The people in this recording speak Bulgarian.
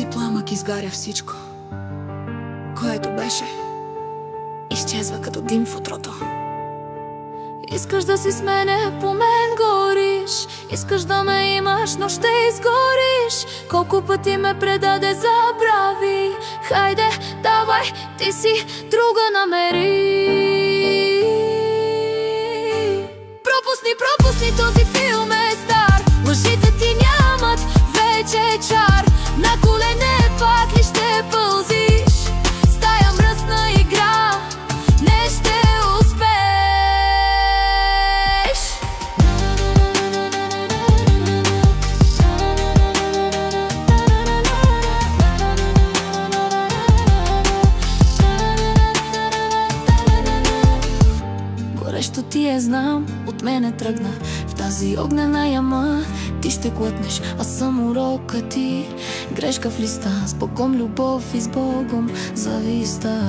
този пламък изгаря всичко, което беше. Изчезва като дим в утрото. Искаш да си с мене, по мен гориш. Искаш да ме имаш, но ще изгориш. Колко пъти ме предаде, забрави. Хайде, давай, ти си друга намери. Пропусни, този филм е стар. Лъжите ти нямат вече чар. На колене пак ли ще пълзиш? С тая мръсна игра не ще успееш. Горещо ти е, знам, от мене тръгна. В тази огнена яма ти ще глътнеш, аз съм урока ти. Грешка в листа, с Богом любов и с Богом зависта.